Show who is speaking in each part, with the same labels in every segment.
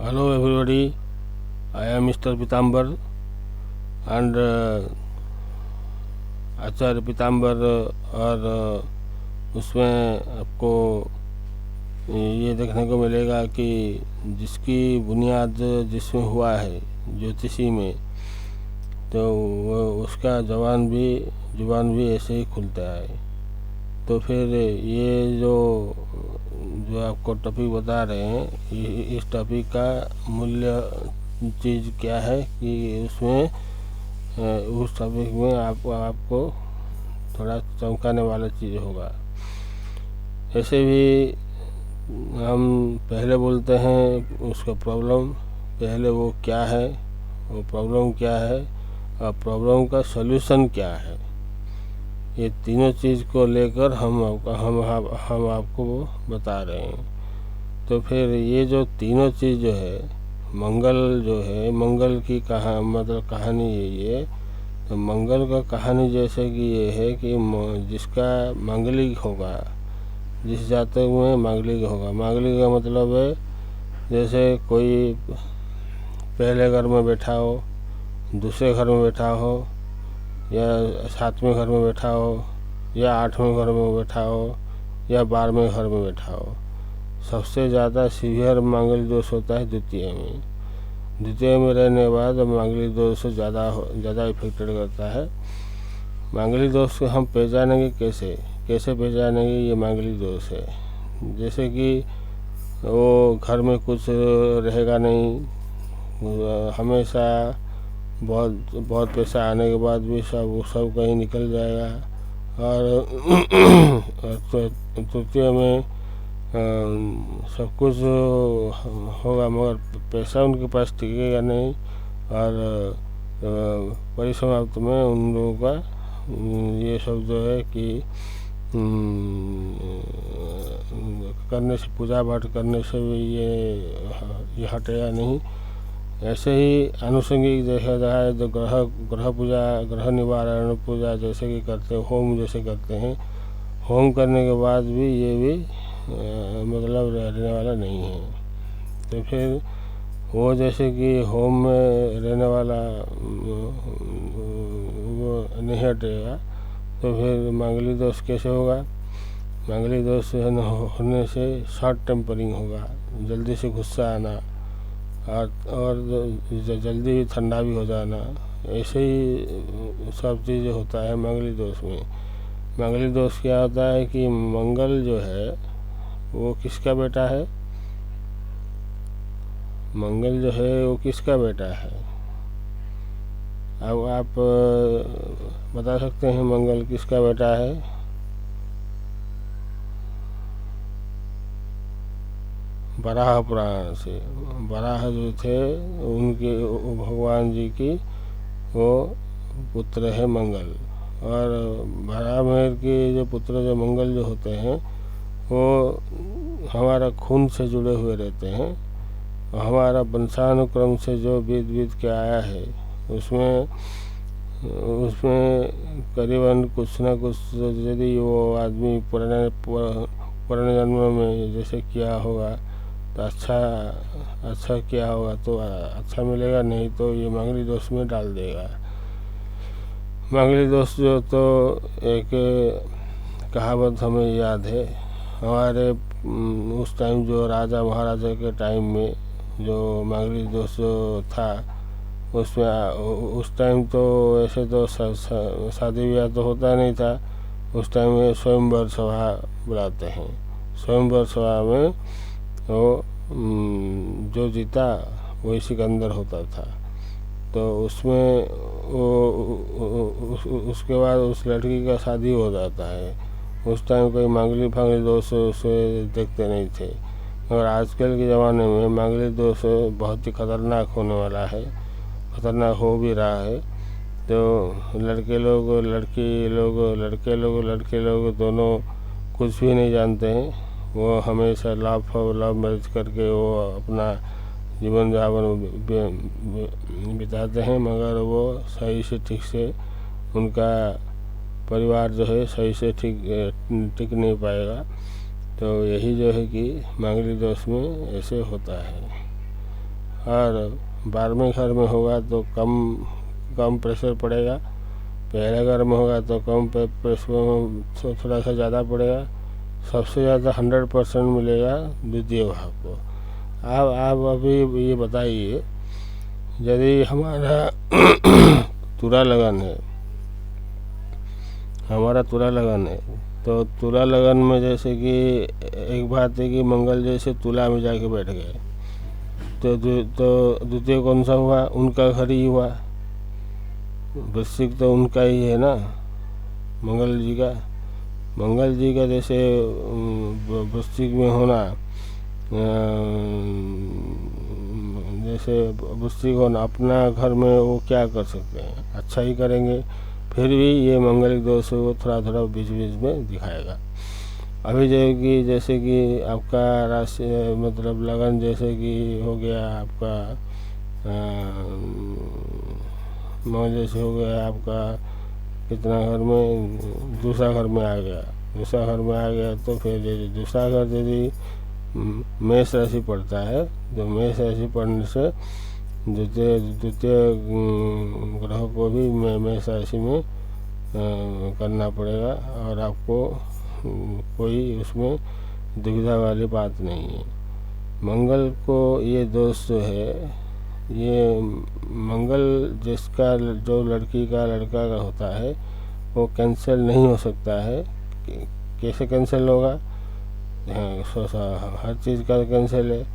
Speaker 1: Hello everybody, I am Mr. Pitambar and आचार्य पीताम्बर और उसमें आपको ये देखने को मिलेगा कि जिसकी बुनियाद जिसमें हुआ है ज्योतिषी में, तो उसका जुबान भी ऐसे ही खुलता है। तो फिर ये जो आपको टॉपिक बता रहे हैं, इस टॉपिक का मूल्य चीज़ क्या है कि उसमें उस टॉपिक में आपको थोड़ा चमकाने वाला चीज़ होगा। ऐसे भी हम पहले बोलते हैं उसका प्रॉब्लम, पहले वो क्या है, वो प्रॉब्लम क्या है और प्रॉब्लम का सॉल्यूशन क्या है। ये तीनों चीज़ को लेकर हम आपको बता रहे हैं। तो फिर ये जो तीनों चीज़ जो है, मंगल की कहानी ये तो मंगल का कहानी जैसे कि ये है कि जिसका मांगलिक होगा, जिस जातक में मांगलिक होगा। मांगलिक का मतलब है जैसे कोई पहले घर में बैठा हो, दूसरे घर में बैठा हो, या 7वें घर में बैठा हो, या 8वें घर में बैठा हो, या 12वें घर में बैठा हो। सबसे ज़्यादा सीवियर मांगलिक दोष होता है द्वितीय में रहने के बाद मांगलिक दोष ज़्यादा इफेक्टेड करता है। मांगलिक दोष को हम पहचानेंगे कैसे पहचानेंगे ये मांगलिक दोष है। जैसे कि वो घर में कुछ रहेगा नहीं, हमेशा बहुत पैसा आने के बाद भी सब कहीं निकल जाएगा। और तृतीय में सब कुछ होगा मगर पैसा उनके पास टिकेगा नहीं। और परिसमाप्त में उन लोगों का ये शब्द है कि करने से, पूजा पाठ करने से भी ये हटेगा नहीं। ऐसे ही आनुषंगिक देखा जाए तो ग्रह पूजा, ग्रह निवारण पूजा जैसे कि करते, होम जैसे करते हैं, होम करने के बाद भी ये भी मतलब रहने वाला नहीं है। तो फिर वो जैसे कि होम में रहने वाला वो नहीं हटेगा, तो फिर मांगलिक दोष कैसे होगा। मांगलिक दोष होने से शॉर्ट टेम्परिंग होगा, जल्दी से गुस्सा आना और जल्दी ही ठंडा भी हो जाना। ऐसे ही सब चीज़ें होता है मांगलिक दोष में। मांगलिक दोष क्या होता है कि मंगल जो है वो किसका बेटा है, मंगल जो है वो किसका बेटा है। अब आप बता सकते हैं मंगल किसका बेटा है। वराह पुराण से, वराह जो थे उनके भगवान जी की वो पुत्र है मंगल। और वराह महर के जो पुत्र जो मंगल जो होते हैं वो हमारा खून से जुड़े हुए रहते हैं। हमारा वंशानुक्रम से जो बीत के आया है उसमें करीबन कुछ ना कुछ, यदि वो आदमी पुराने जन्म में जैसे किया होगा तो अच्छा किया होगा तो अच्छा मिलेगा, नहीं तो ये मांगलिक दोष में डाल देगा। मांगलिक दोष जो, तो एक कहावत हमें याद है, हमारे उस टाइम जो राजा महाराजा के टाइम में जो मांगलिक दोष था, उसमें उस टाइम तो ऐसे तो शादी ब्याह तो होता नहीं था। उस टाइम में स्वयंवर सभा बुलाते हैं। स्वयंवर सभा में वो जो जीता वही सिकंदर होता था। तो उसमें उसके बाद उस लड़की का शादी हो जाता है। उस टाइम कोई मांगलिक दोष उसे देखते नहीं थे, मगर आजकल के ज़माने में मांगलिक दोष बहुत ही खतरनाक होने वाला है, खतरनाक हो भी रहा है। तो लड़के लोग दोनों कुछ भी नहीं जानते हैं। वो हमेशा लव मैरिज करके वो अपना जीवन यापन बिताते हैं, मगर वो सही से ठीक से उनका परिवार जो है सही से टिक नहीं पाएगा। तो यही जो है कि मांगलिक दोष में ऐसे होता है। और 12वें घर में होगा तो कम प्रेशर पड़ेगा, पहले घर में होगा तो कम प्रेशर थोड़ा सा ज़्यादा पड़ेगा। सबसे ज़्यादा 100% मिलेगा द्वितीय भाव को। आप अभी ये बताइए, यदि हमारा तुला लगन है, तो तुला लगन में जैसे कि एक बात है कि मंगल जैसे तुला में जाके बैठ गए, तो द्वितीय कौन सा हुआ? उनका घर ही हुआ। वृश्चिक तो उनका ही है ना, मंगल जी का जैसे वृश्चिक में होना, जैसे वृश्चिक होना, अपना घर में वो क्या कर सकते हैं? अच्छा ही करेंगे, फिर भी ये मंगलिक दोष वो थोड़ा बीच में दिखाएगा। अभी जैसे कि आपका राशि मतलब लगन जैसे कि हो गया आपका मंगल जैसे हो गया आपका कितना घर में, दूसरा घर में आ गया, तो फिर दूसरा घर यदि मेष राशि पड़ता है, तो मेष राशि पड़ने से द्वितीय ग्रह को भी मेष राशि में करना पड़ेगा, और आपको कोई उसमें दुविधा वाली बात नहीं है। मंगल को ये दोष जो है, ये मंगल जिसका जो लड़की का लड़का का होता है वो कैंसिल नहीं हो सकता है। कैसे कैंसिल होगा? हर चीज़ का कैंसिल है।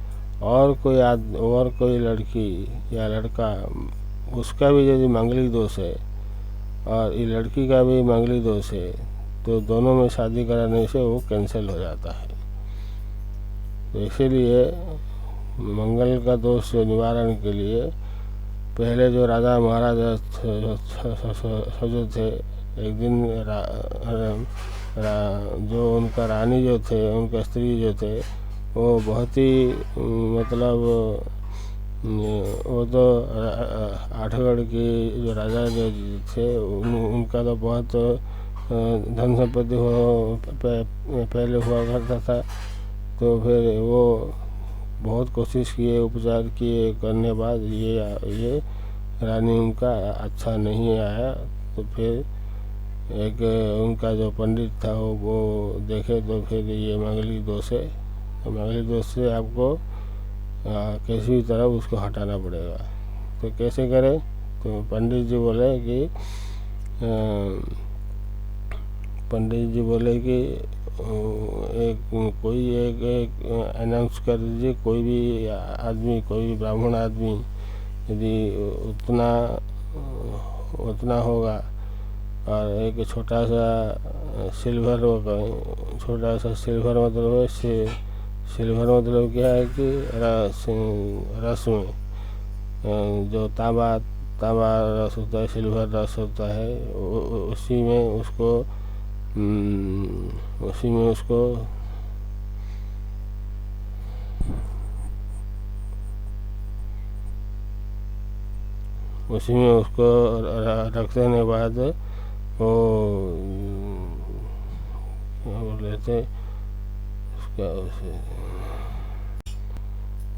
Speaker 1: और कोई लड़की या लड़का, उसका भी यदि मांगलिक दोष है और ये लड़की का भी मांगलिक दोष है, तो दोनों में शादी कराने से वो कैंसिल हो जाता है। तो इसीलिए मंगल का दोष निवारण के लिए पहले जो राजा महाराजा जो थे, एक दिन जो उनका रानी जो थे, उनका स्त्री जो थे, वो बहुत ही मतलब वो तो आठगढ़ की जो राजा जो थे उनका तो बहुत धन संपत्ति पहले हुआ करता था। तो फिर वो बहुत कोशिश किए, उपचार किए, करने बाद ये रानी उनका अच्छा नहीं आया। तो फिर एक उनका जो पंडित था वो देखे, तो फिर ये मांगलिक दोष है, तो मांगलिक दोष से आपको किसी भी तरह उसको हटाना पड़ेगा। तो कैसे करें? तो पंडित जी बोले कि एक अनाउंस कर दीजिए, कोई भी ब्राह्मण आदमी यदि उतना होगा, और एक छोटा सा सिल्वर मतलब क्या है कि रस में जो तांबा रस होता है, सिल्वर रस होता है, उसी में उसको रख देने के बाद वो लेते उसका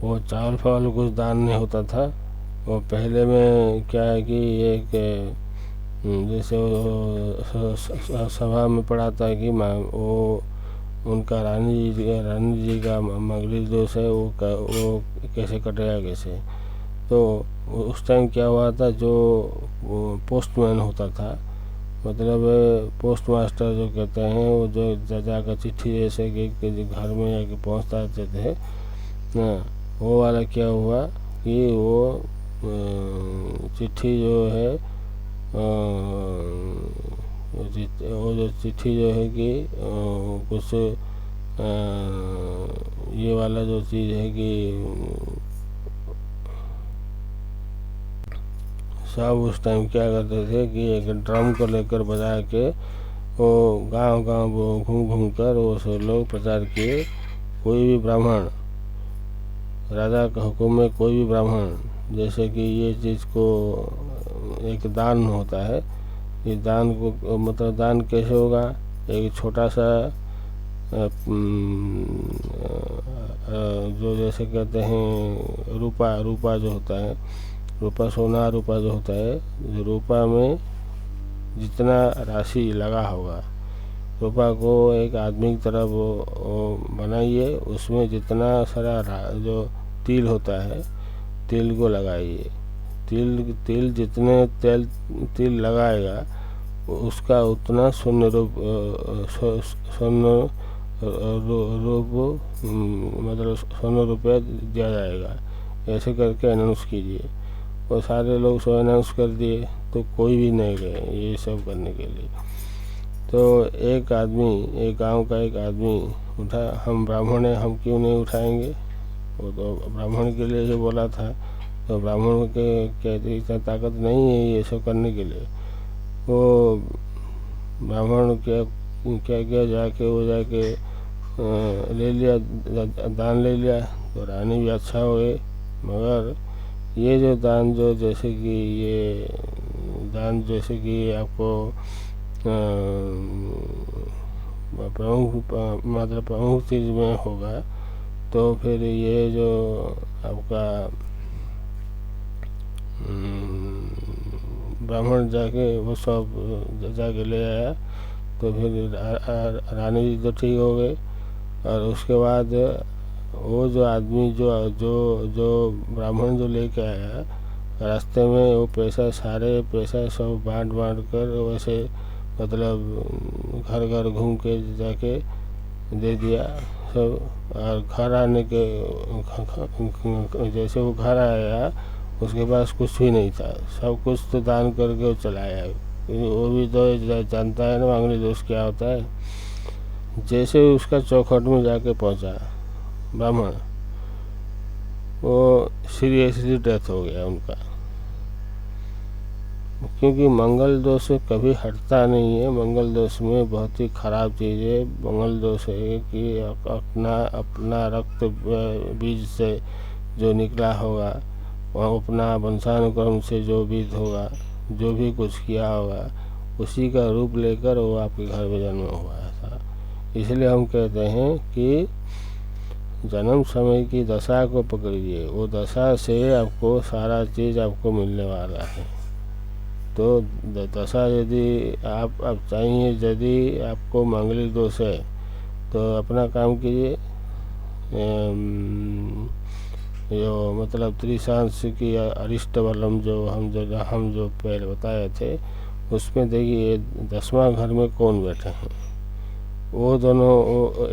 Speaker 1: वो चावल फावल कुछ दान नहीं होता था। वो पहले में क्या है कि एक जैसे सभा में पढ़ा था कि वो उनका रानी जी का मंगलिक दोष है, वो कैसे कटेगा कैसे। तो उस टाइम क्या हुआ था, जो पोस्टमैन होता था, मतलब पोस्ट मास्टर जो कहते हैं, वो जो जाकर चिट्ठी जैसे कि घर में जाके पहुँचता थे ना, वो वाला क्या हुआ कि वो चिट्ठी जो है, वो जो चिट्ठी जो है कि कुछ ये वाला जो चीज़ है कि सब उस टाइम क्या करते थे कि एक ड्रम को लेकर बजा के वो गांव घूम कर वो सब लोग प्रचार किए। कोई भी ब्राह्मण, राजा का हुक्म में कोई भी ब्राह्मण, जैसे कि ये चीज़ को एक दान होता है, ये दान को मतलब दान कैसे होगा, एक छोटा सा जो जैसे कहते हैं रूपा जो होता है, रूपा सोना रूपा जो होता है, जो रूपा में जितना राशि लगा होगा, रूपा को एक आदमी की तरफ वो बनाइए, उसमें जितना सारा जो तिल होता है, तिल को लगाइए। तिल जितने तिल लगाएगा उसका उतना स्वर्ण रूप मतलब स्वर्ण रुपया दिया जाएगा। ऐसे करके अनाउंस कीजिए। और सारे लोग सो अनाउंस कर दिए तो कोई भी नहीं गए ये सब करने के लिए। तो एक आदमी, एक गांव का एक आदमी उठा, हम ब्राह्मण हैं, हम क्यों नहीं उठाएंगे, वो तो ब्राह्मण के लिए ही बोला था, तो ब्राह्मण के कहते इतना ताकत नहीं है ये सब करने के लिए। वो ब्राह्मण क्या क्या जाके वो जाके ले लिया, दान ले लिया, तो रानी भी अच्छा हो गई। मगर ये जो दान जो जैसे कि ये दान जैसे कि आपको प्रमुख चीज़ में होगा, तो फिर ये जो आपका ब्राह्मण जाके वो सब जाके ले आया, तो फिर रानी जी तो ठीक हो गई। और उसके बाद वो जो आदमी जो ब्राह्मण जो लेके आया, रास्ते में वो सारे पैसा सब बांट कर वैसे मतलब घर घर घूम के जाके दे दिया सब। और घर आने के जैसे वो घर आया, उसके पास कुछ भी नहीं था, सब कुछ तो दान करके वो चलाया। वो भी तो जानता है ना मांगली दोष क्या होता है। जैसे उसका चौखट में जाके पहुंचा ब्राह्मण, वो सीरियसली डेथ हो गया उनका। क्योंकि मंगल दोष कभी हटता नहीं है। मंगल दोष में बहुत ही खराब चीज़ है। मंगल दोष है कि अपना रक्त बीज से जो निकला होगा, वह अपना वंशानुक्रम से जो बीज होगा, जो भी कुछ किया होगा, उसी का रूप लेकर वो आपके घर में जन्म हुआ था। इसलिए हम कहते हैं कि जन्म समय की दशा को पकड़िए, वो दशा से आपको सारा चीज़ आपको मिलने वाला है। तो दशा यदि आप चाहिए, यदि आपको मांगलिक दोष है तो अपना काम कीजिए। जो मतलब त्रिशांश की अरिष्ट बलम जो हम जो पहले बताए थे, उसमें देखिए 10वां घर में कौन बैठे हैं। वो दोनों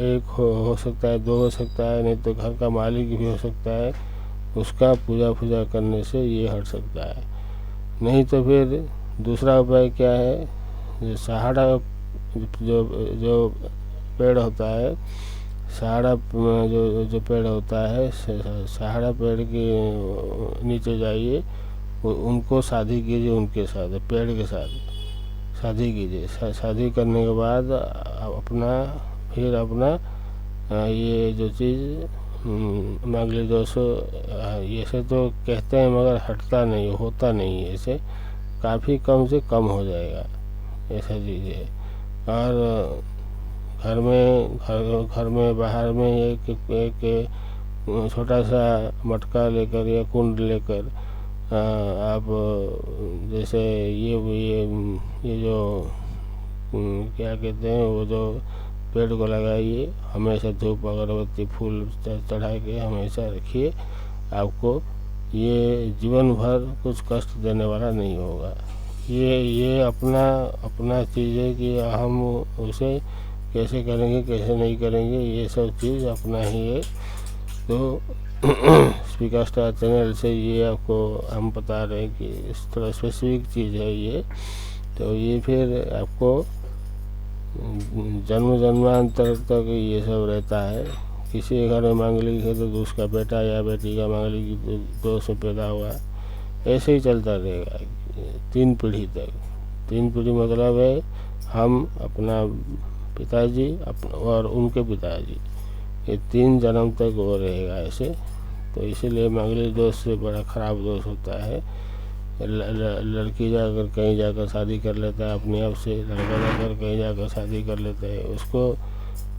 Speaker 1: एक हो सकता है, 2 हो सकता है, नहीं तो घर का मालिक भी हो सकता है। उसका पूजा करने से ये हट सकता है। नहीं तो फिर दूसरा उपाय क्या है, जो सहारा जो पेड़ होता है, सहारा जो पेड़ होता है, सहारा पेड़ के नीचे जाइए, उनको शादी कीजिए, उनके साथ पेड़ के साथ शादी कीजिए। शादी करने के बाद फिर अपना ये जो चीज़ मांगलिक दोष ऐसे तो कहते हैं, मगर हटता नहीं, होता नहीं है। ऐसे काफ़ी कम से कम हो जाएगा ऐसा चीज़ है। और घर में बाहर में एक छोटा सा मटका लेकर या कुंड लेकर आप जैसे ये जो क्या कहते हैं, वो जो पेड़ को लगाइए, हमेशा धूप अगरबत्ती फूल चढ़ा के हमेशा रखिए। आपको ये जीवन भर कुछ कष्ट देने वाला नहीं होगा। ये अपना चीज़ है कि हम उसे कैसे करेंगे कैसे नहीं करेंगे, ये सब चीज़ अपना ही है। तो स्पीकर स्टार चैनल से ये आपको हम बता रहे हैं कि इस तरह स्पेसिफिक चीज़ है ये। तो ये फिर आपको जन्मांतर तक ये सब रहता है। किसी के घर में मांगलिक है तो उसका बेटा या बेटी का मांगलिक दोष पैदा हुआ, ऐसे ही चलता रहेगा 3 पीढ़ी तक। 3 पीढ़ी मतलब है हम, अपना पिताजी और उनके पिताजी, ये 3 जन्म तक वो रहेगा ऐसे। तो इसीलिए मांगलिक दोष से बड़ा खराब दोष होता है। लड़की जाकर कहीं जाकर शादी कर लेता है अपने आप से, लड़का जाकर कहीं जाकर शादी कर लेता है, उसको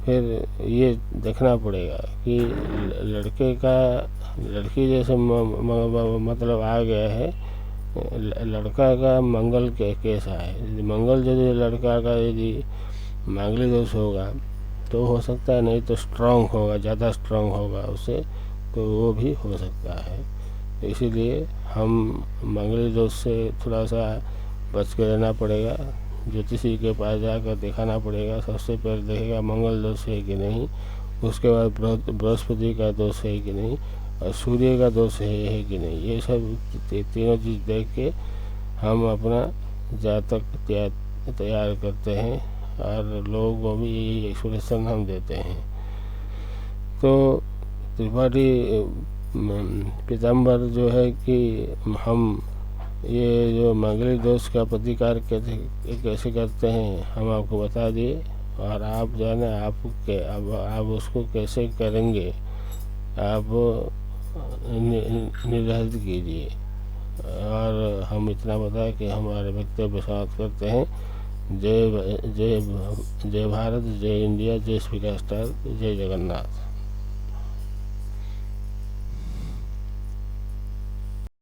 Speaker 1: फिर ये देखना पड़ेगा कि लड़की जैसे मतलब आ गया है, लड़का का मंगल कैसा है। यदि मंगल यदि लड़का का यदि मांगलिक दोष होगा तो हो सकता है, नहीं तो स्ट्रांग होगा, ज़्यादा स्ट्रांग होगा उसे, तो वो भी हो सकता है। तो इसीलिए हम मांगलिक दोष से थोड़ा सा बच के रहना पड़ेगा। ज्योतिषी के पास जाकर दिखाना पड़ेगा। सबसे पहले देखेगा मंगल दोष है कि नहीं, उसके बाद बृहस्पति का दोष है कि नहीं, और सूर्य का दोष है कि नहीं। ये सब तीनों चीज़ देख के हम अपना जातक तैयार करते हैं और लोगों को भी यही एक्सप्रेशन हम देते हैं। तो त्रिपाठी पीताम्बर जो है कि हम ये जो मांगलिक दोष का प्रतिकार कैसे करते हैं हम आपको बता दिए, और आप जाने आप उसको कैसे करेंगे, आप निर्धारित कीजिए। और हम इतना बताएं कि हमारे वक्तव्य समाप्त करते हैं। जय भारत, जय इंडिया, जय श्री स्टार, जय जगन्नाथ।